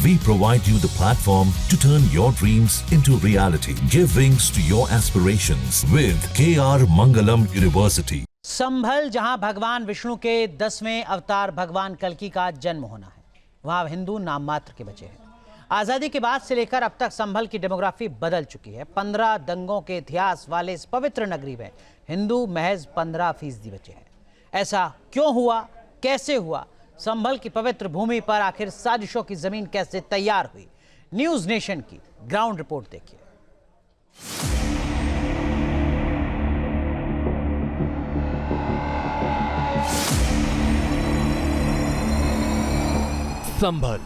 We provide you the platform to turn your dreams into reality. Give wings to your aspirations with KR Mangalam University. संभल, जहां भगवान विष्णु के 10वें अवतार भगवान कल्कि का जन्म होना है, वहां हिंदू नाम मात्र के बचे हैं। आजादी के बाद से लेकर अब तक संभल की डेमोग्राफी बदल चुकी है। 15 दंगों के इतिहास वाले इस पवित्र नगरी में हिंदू महज 15% बचे हैं। ऐसा क्यों हुआ, कैसे हुआ? संभल की पवित्र भूमि पर आखिर साजिशों की जमीन कैसे तैयार हुई? न्यूज नेशन की ग्राउंड रिपोर्ट देखिए। संभल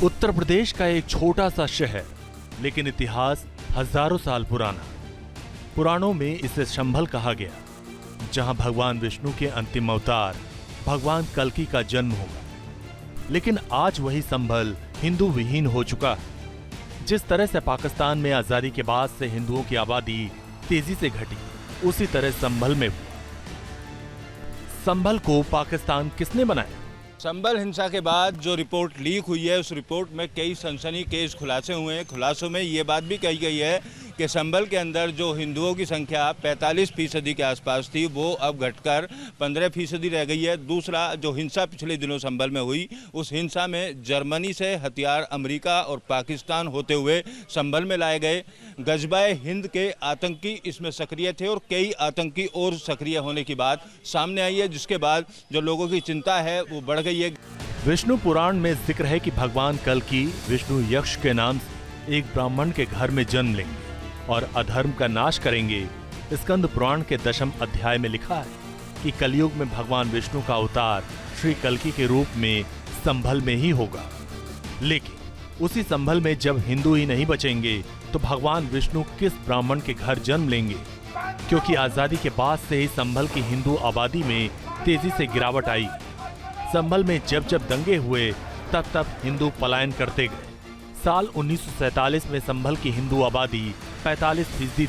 उत्तर प्रदेश का एक छोटा सा शहर, लेकिन इतिहास हजारों साल पुराना। पुराणों में इसे संभल कहा गया, जहां भगवान विष्णु के अंतिम अवतार भगवान कल्कि का जन्म होगा। लेकिन आज वही संभल हिंदू विहीन हो चुका है। जिस तरह से पाकिस्तान में आजादी के बाद से हिंदुओं की आबादी तेजी से घटी, उसी तरह संभल में हुई। संभल को पाकिस्तान किसने बनाया? संभल हिंसा के बाद जो रिपोर्ट लीक हुई है, उस रिपोर्ट में कई सनसनीखेज खुलासे हुए हैं। खुलासों में ये बात भी कही गई है कि संभल के अंदर जो हिंदुओं की संख्या 45% के आसपास थी, वो अब घटकर 15% रह गई है। दूसरा, जो हिंसा पिछले दिनों संभल में हुई, उस हिंसा में जर्मनी से हथियार अमेरिका और पाकिस्तान होते हुए संभल में लाए गए। गजबाए हिंद के आतंकी इसमें सक्रिय थे और कई आतंकी और सक्रिय होने की बात सामने आई है, जिसके बाद जो लोगों की चिंता है वो बढ़ गई है। विष्णु पुराण में जिक्र है कि भगवान कल्कि विष्णु यक्ष के नाम से एक ब्राह्मण के घर में जन्म लेंगे और अधर्म का नाश करेंगे। स्कंद पुराण के 10वें अध्याय में लिखा है कि कलयुग में भगवान विष्णु का अवतार श्री कल्कि के रूप में संभल में ही होगा। लेकिन उसी संभल में जब हिंदू ही नहीं बचेंगे, तो भगवान विष्णु किस ब्राह्मण के घर जन्म लेंगे? क्योंकि आजादी के बाद से ही संभल की हिंदू आबादी में तेजी से गिरावट आई। संभल में जब जब दंगे हुए, तब तब हिंदू पलायन करते गए। साल 1947 में संभल की हिंदू आबादी 45% थी।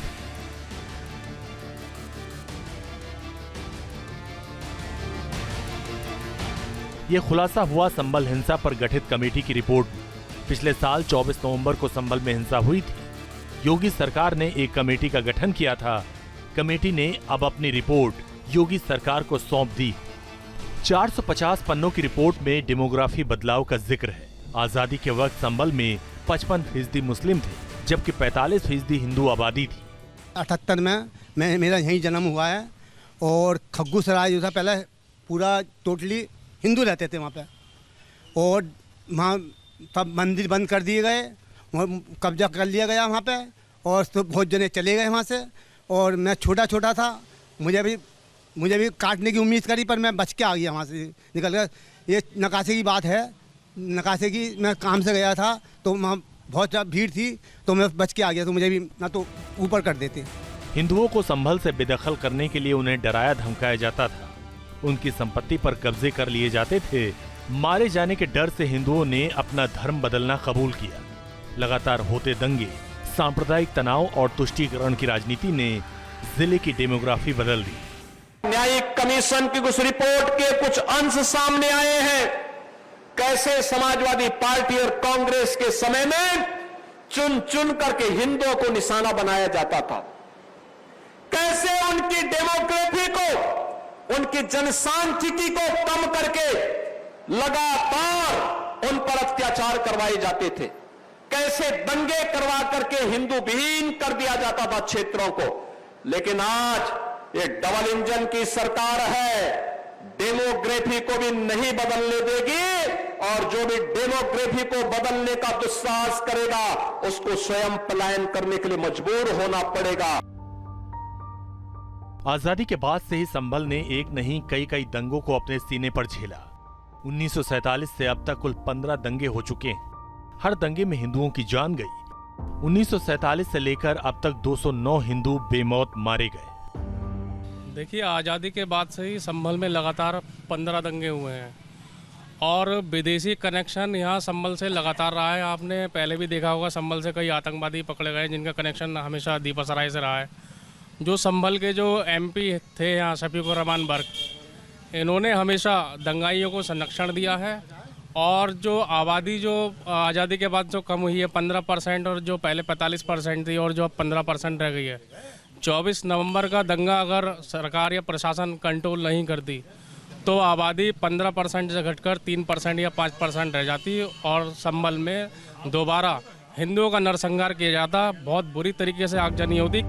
यह खुलासा हुआ संभल हिंसा पर गठित कमेटी की रिपोर्ट में। पिछले साल 24 नवंबर को संभल में हिंसा हुई थी। योगी सरकार ने एक कमेटी का गठन किया था। कमेटी ने अब अपनी रिपोर्ट योगी सरकार को सौंप दी। 450 पन्नों की रिपोर्ट में डेमोग्राफी बदलाव का जिक्र है। आजादी के वक्त संभल में 55% मुस्लिम थे, जबकि 45% हिंदू आबादी थी। 78 में मेरा यहीं जन्म हुआ है और खग्गू सराय जो था पहले पूरा टोटली हिंदू रहते थे वहाँ पे, और वहाँ तब मंदिर बंद कर दिए गए, कब्जा कर लिया गया वहाँ पे, और तो बहुत जने चले गए वहाँ से। और मैं छोटा था, मुझे भी काटने की उम्मीद करी, पर मैं बच के आ गया वहाँ से निकल कर। ये नकाशे की बात है, नकाशे की मैं काम से गया था तो वहाँ बहुत ज़्यादा भीड़ थी, तो मैं बच के आ गया, तो मुझे भी ना तो ऊपर कर देते। हिंदुओं को संभल से बेदखल करने के लिए उन्हें डराया धमकाया जाता था। उनकी संपत्ति पर कब्जे कर लिए जाते थे। मारे जाने के डर से हिंदुओं ने अपना धर्म बदलना कबूल किया। लगातार होते दंगे, सांप्रदायिक तनाव और तुष्टीकरण की राजनीति ने जिले की डेमोग्राफी बदल दी। न्यायिक कमीशन की कुछ रिपोर्ट के कुछ अंश सामने आए हैं। कैसे समाजवादी पार्टी और कांग्रेस के समय में चुन चुन करके हिंदुओं को निशाना बनाया जाता था। कैसे उनकी डेमोग्राफी को, उनकी जनसांख्यिकी को कम करके लगातार उन पर अत्याचार करवाए जाते थे। कैसे दंगे करवा करके हिंदू विहीन कर दिया जाता था क्षेत्रों को। लेकिन आज ये डबल इंजन की सरकार है, डेमोग्राफी को भी नहीं बदलने देगी, और जो भी डेमोग्राफी को बदलने का दुस्साहस करेगा, उसको स्वयं पलायन करने के लिए मजबूर होना पड़ेगा। आजादी के बाद से ही संभल ने एक नहीं कई दंगों को अपने सीने पर झेला। 1947 से अब तक कुल 15 दंगे हो चुके हैं। हर दंगे में हिंदुओं की जान गई। 1947 से लेकर अब तक 209 हिंदू बेमौत मारे गए। देखिए, आज़ादी के बाद से ही संभल में लगातार 15 दंगे हुए हैं और विदेशी कनेक्शन यहाँ संभल से लगातार रहा है। आपने पहले भी देखा होगा, संभल से कई आतंकवादी पकड़े गए जिनका कनेक्शन हमेशा दीपासराय से रहा है। जो संभल के जो एमपी थे यहाँ, शफीकुर रहमान बर्क, इन्होंने हमेशा दंगाइयों को संरक्षण दिया है। और जो आबादी जो आज़ादी के बाद जो कम हुई है 15%, और जो पहले 45% थी और जो अब 15% रह गई है, 24 नवंबर का दंगा अगर सरकार या प्रशासन कंट्रोल नहीं करती तो आबादी 15% से घटकर 3% या 5% रह जाती और संभल में दोबारा हिंदुओं का नरसंहार किया जाता। बहुत बुरी तरीके से आगजनी होती।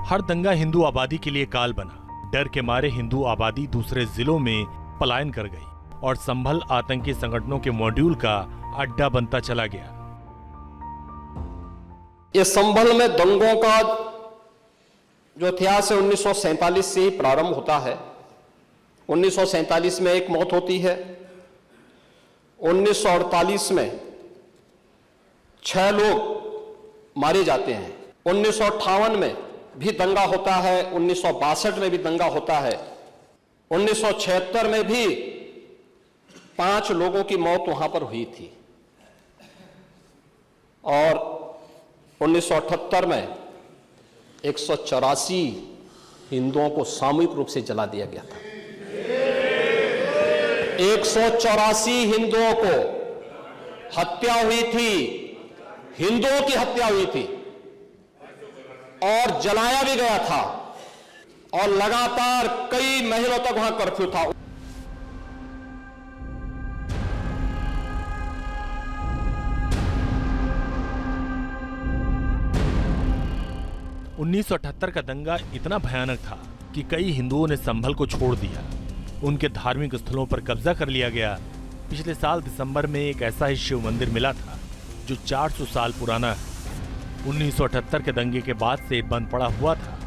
हर दंगा हिंदू आबादी के लिए काल बना। डर के मारे हिंदू आबादी दूसरे जिलों में पलायन कर गई और संभल आतंकी संगठनों के मॉड्यूल का अड्डा बनता चला गया। ये संभल में दंगों का जो इतिहास है 1947 से ही प्रारंभ होता है। 1947 में एक मौत होती है, 1948 में 6 लोग मारे जाते हैं, 1958 में भी दंगा होता है, 1962 में भी दंगा होता है, 1976 में भी 5 लोगों की मौत वहां पर हुई थी और 1978 में 184 हिंदुओं को सामूहिक रूप से जला दिया गया था। 184 हिंदुओं को हत्या हुई थी, हिंदुओं की हत्या हुई थी और जलाया भी गया था और लगातार कई महीनों तक वहां कर्फ्यू था। उन्नीस का दंगा इतना भयानक था कि कई हिंदुओं ने संभल को छोड़ दिया। उनके धार्मिक स्थलों पर कब्जा कर लिया गया। पिछले साल दिसंबर में एक ऐसा ही शिव मंदिर मिला था जो 400 साल पुराना है। 1978 के दंगे के बाद से बंद पड़ा हुआ था।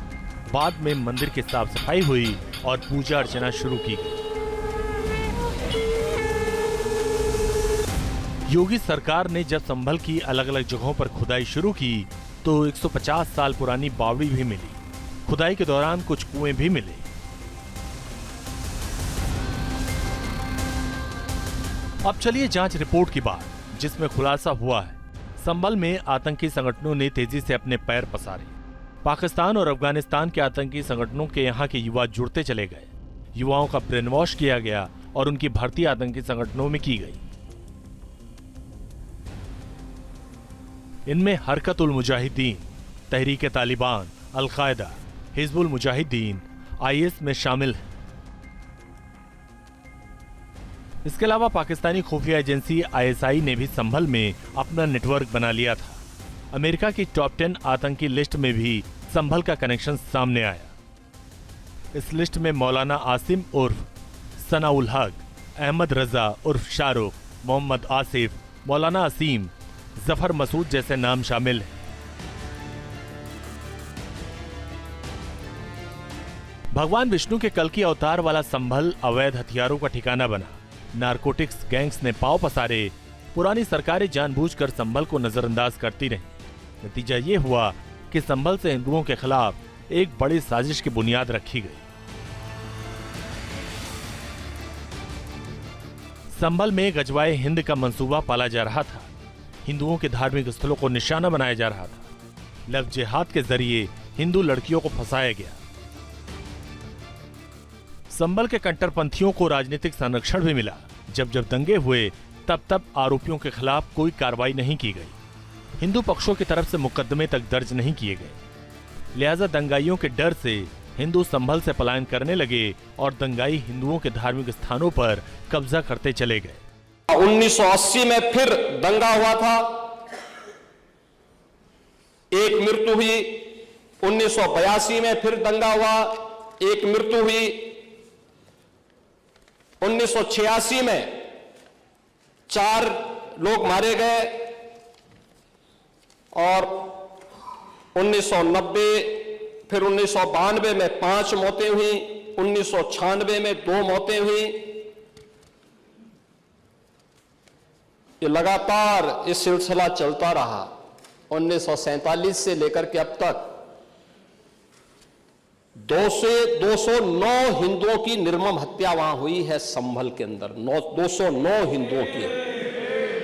बाद में मंदिर की साफ सफाई हुई और पूजा अर्चना शुरू की गई। योगी सरकार ने जब संभल की अलग अलग जगहों पर खुदाई शुरू की तो 150 साल पुरानी बावड़ी भी मिली। खुदाई के दौरान कुछ कुएं भी मिले। अब चलिए जांच रिपोर्ट की बात, जिसमें खुलासा हुआ है संभल में आतंकी संगठनों ने तेजी से अपने पैर पसारे। पाकिस्तान और अफगानिस्तान के आतंकी संगठनों के यहाँ के युवा जुड़ते चले गए। युवाओं का ब्रेन वॉश किया गया और उनकी भर्ती आतंकी संगठनों में की गई। इनमें हरकत उल मुजाहिदीन, तहरीक तालिबान, अल-कायदा, हिजबुल मुजाहिदीन, IS में शामिल है। इसके अलावा पाकिस्तानी खुफिया एजेंसी ISI ने भी संभल में अपना नेटवर्क बना लिया था। अमेरिका की टॉप 10 आतंकी लिस्ट में भी संभल का कनेक्शन सामने आया। इस लिस्ट में मौलाना आसिम उर्फ सना उल हक, अहमद रजा उर्फ शाहरुख, मोहम्मद आसिफ, मौलाना असीम, जफर मसूद जैसे नाम शामिल हैं। भगवान विष्णु के कल्कि अवतार वाला संभल अवैध हथियारों का ठिकाना बना। नारकोटिक्स गैंग्स ने पांव पसारे। पुरानी सरकारें जानबूझकर संभल को नजरअंदाज करती रहीं। नतीजा ये हुआ कि संभल से हिंदुओं के खिलाफ एक बड़ी साजिश की बुनियाद रखी गई। संभल में गजवाए हिंद का मंसूबा पाला जा रहा था। हिंदुओं के धार्मिक स्थलों को निशाना बनाया जा रहा था। लव जिहाद के जरिए हिंदू लड़कियों को फंसाया गया। संभल के कट्टरपंथियों को राजनीतिक संरक्षण भी मिला। जब जब दंगे हुए तब आरोपियों के खिलाफ कोई कार्रवाई नहीं की गई। हिंदू पक्षों की तरफ से मुकदमे तक दर्ज नहीं किए गए। लिहाजा दंगाइयों के डर से हिंदू संभल से पलायन करने लगे और दंगाई हिंदुओं के धार्मिक स्थानों पर कब्जा करते चले गए। 1980 में फिर दंगा हुआ था, एक मृत्यु हुई। 1982 में फिर दंगा हुआ, एक मृत्यु हुई। 1986 में 4 लोग मारे गए और 1990 फिर 1992 में 5 मौतें हुई। 1996 में 2 मौतें हुई। ये लगातार ये सिलसिला चलता रहा। 1947 से लेकर के अब तक 209 हिंदुओं की निर्मम हत्या वहां हुई है संभल के अंदर। 209 हिंदुओं की।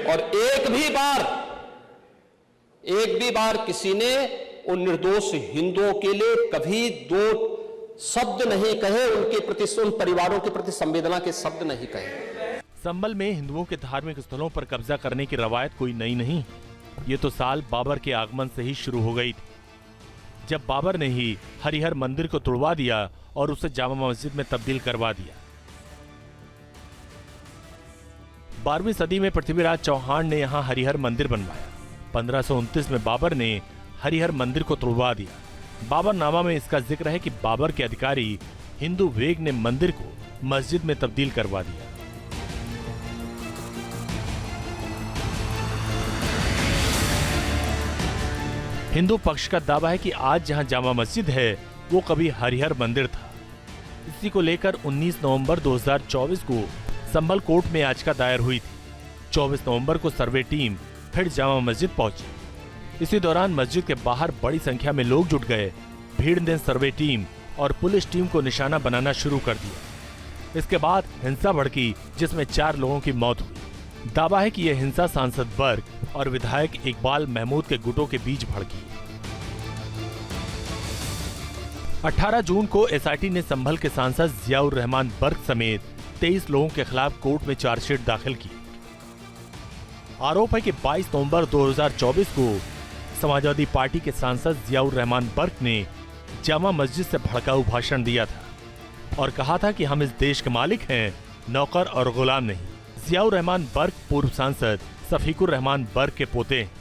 और एक भी बार किसी ने उन निर्दोष हिंदुओं के लिए कभी 2 शब्द नहीं कहे, उनके प्रति, उन परिवारों के प्रति संवेदना के शब्द नहीं कहे। संभल में हिंदुओं के धार्मिक स्थलों पर कब्जा करने की रवायत कोई नई नहीं, ये तो साल बाबर के आगमन से ही शुरू हो गई थी, जब बाबर ने ही हरिहर मंदिर को तोड़वा दिया और उसे जामा मस्जिद में तब्दील करवा दिया। 12वीं सदी में पृथ्वीराज चौहान ने यहाँ हरिहर मंदिर बनवाया। 1529 में बाबर ने हरिहर मंदिर को तोड़वा दिया। बाबरनामा में इसका जिक्र है कि बाबर के अधिकारी हिंदू वेग ने मंदिर को मस्जिद में तब्दील करवा दिया। हिंदू पक्ष का दावा है कि आज जहां जामा मस्जिद है वो कभी हरिहर मंदिर था। इसी को लेकर 19 नवंबर 2024 को संभल कोर्ट में याचिका दायर हुई थी। 24 नवंबर को सर्वे टीम फिर जामा मस्जिद पहुंची। इसी दौरान मस्जिद के बाहर बड़ी संख्या में लोग जुट गए। भीड़ ने सर्वे टीम और पुलिस टीम को निशाना बनाना शुरू कर दिया। इसके बाद हिंसा भड़की, जिसमें 4 लोगों की मौत हुई। दावा है कि यह हिंसा सांसद बर्क और विधायक इकबाल महमूद के गुटों के बीच भड़की। 18 जून को एसआईटी ने संभल के सांसद जियाउर रहमान बर्क समेत 23 लोगों के खिलाफ कोर्ट में चार्जशीट दाखिल की। आरोप है कि 22 नवंबर 2024 को समाजवादी पार्टी के सांसद जियाउर रहमान बर्क ने जामा मस्जिद से भड़काऊ भाषण दिया था और कहा था कि हम इस देश के मालिक हैं, नौकर और गुलाम नहीं। जियाउर रहमान बर्क पूर्व सांसद शफीकुर रहमान बर्क के पोते हैं।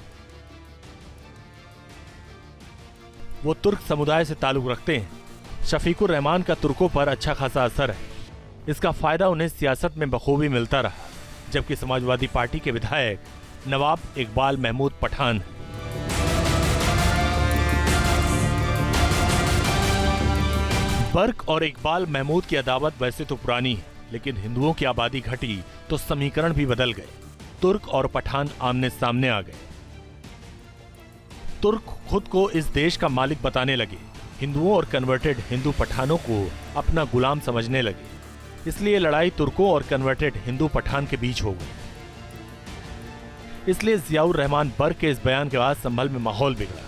वो तुर्क समुदाय से ताल्लुक रखते हैं। शफीकुर रहमान का तुर्कों पर अच्छा खासा असर है। इसका फायदा उन्हें सियासत में बखूबी मिलता रहा, जबकि समाजवादी पार्टी के विधायक नवाब इकबाल महमूद पठान हैं। बर्क और इकबाल महमूद की अदावत वैसे तो पुरानी है, लेकिन हिंदुओं की आबादी घटी तो समीकरण भी बदल गए। तुर्क और पठान आमने सामने आ गए। तुर्क खुद को इस देश का मालिक बताने लगे। हिंदुओं और कन्वर्टेड हिंदू पठानों को अपना गुलाम समझने लगे। इसलिए लड़ाई तुर्कों और कन्वर्टेड हिंदू पठान के बीच हो गई। इसलिए जियाउर रहमान बर्क के इस बयान के बाद संभल में माहौल बिगड़ा।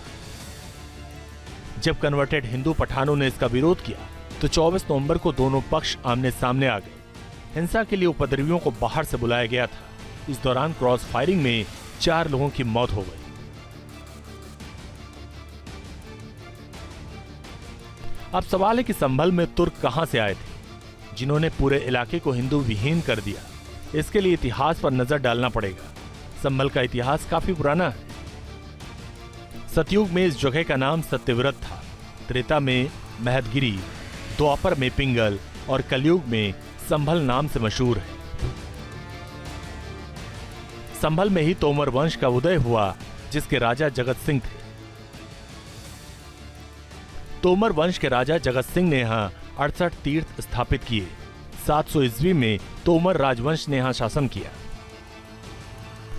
जब कन्वर्टेड हिंदू पठानों ने इसका विरोध किया तो 24 नवंबर को दोनों पक्ष आमने सामने आ गए। हिंसा के लिए उपद्रवियों को बाहर से बुलाया गया था। इस दौरान क्रॉस फायरिंग में 4 लोगों की मौत हो गई। अब सवाल है कि संभल में तुर्क कहां से आए थे, जिन्होंने पूरे इलाके को हिंदू विहीन कर दिया। इसके लिए इतिहास पर नजर डालना पड़ेगा। संभल का इतिहास काफी पुराना है। सतयुग में इस जगह का नाम सत्यव्रत था, त्रेता में महदगिरी, द्वापर में पिंगल और कलयुग में संभल नाम से मशहूर है। संभल में ही तोमर वंश का उदय हुआ, जिसके राजा जगत सिंह थे। तोमर वंश के राजा जगत सिंह ने यहाँ 68 तीर्थ स्थापित किए। 700 ईस्वी में तोमर राजवंश ने यहाँ शासन किया,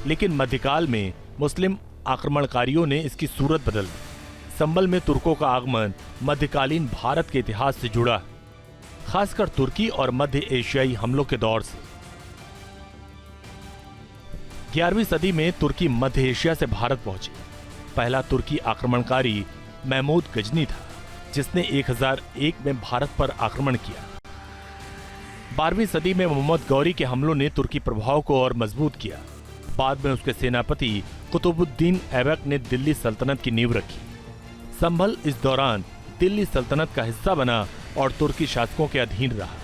लेकिन मध्यकाल में मुस्लिम आक्रमणकारियों ने इसकी सूरत बदल दी। संभल में तुर्कों का आगमन मध्यकालीन भारत के इतिहास से जुड़ा है, खासकर तुर्की और मध्य एशियाई हमलों के दौर से। 11वीं सदी में तुर्की मध्य एशिया से भारत पहुंचे। पहला तुर्की आक्रमणकारी महमूद गजनी था, जिसने 1001 में भारत पर आक्रमण किया। 12वीं सदी में मोहम्मद गौरी के हमलों ने तुर्की प्रभाव को और मजबूत किया। बाद में उसके सेनापति कुतुबुद्दीन ऐबक ने दिल्ली सल्तनत की नींव रखी। संभल इस दौरान दिल्ली सल्तनत का हिस्सा बना और तुर्की शासकों के अधीन रहा।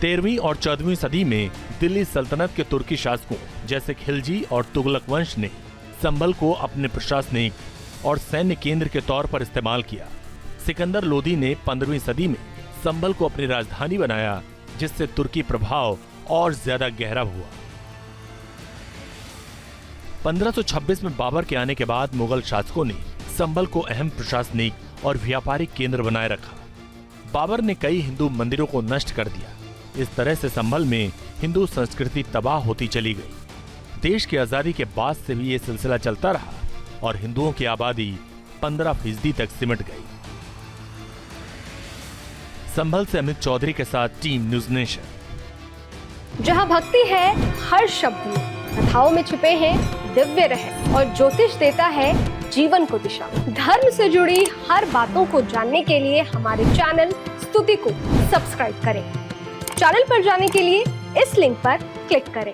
13वीं और 14वीं सदी में दिल्ली सल्तनत के तुर्की शासकों जैसे खिलजी और तुगलक वंश ने संभल को अपने प्रशासनिक और सैन्य केंद्र के तौर पर इस्तेमाल किया। सिकंदर लोदी ने 15वीं सदी में संभल को अपनी राजधानी बनाया, जिससे तुर्की प्रभाव और ज्यादा गहरा हुआ। 1526 में बाबर के आने के बाद मुगल शासकों ने संभल को अहम प्रशासनिक और व्यापारिक केंद्र बनाए रखा। बाबर ने कई हिंदू मंदिरों को नष्ट कर दिया। इस तरह से संभल में हिंदू संस्कृति तबाह होती चली गई। देश की आजादी के बाद से भी ये सिलसिला चलता रहा और हिंदुओं की आबादी 15% तक सिमट गई। संभल से अमित चौधरी के साथ टीम न्यूज़ नेशन। जहां भक्ति है हर शब्द में, कथाओं में छुपे हैं दिव्य रहस्य और ज्योतिष देता है जीवन को दिशा। धर्म से जुड़ी हर बातों को जानने के लिए हमारे चैनल स्तुति को सब्सक्राइब करें। चैनल पर जाने के लिए इस लिंक पर क्लिक करें।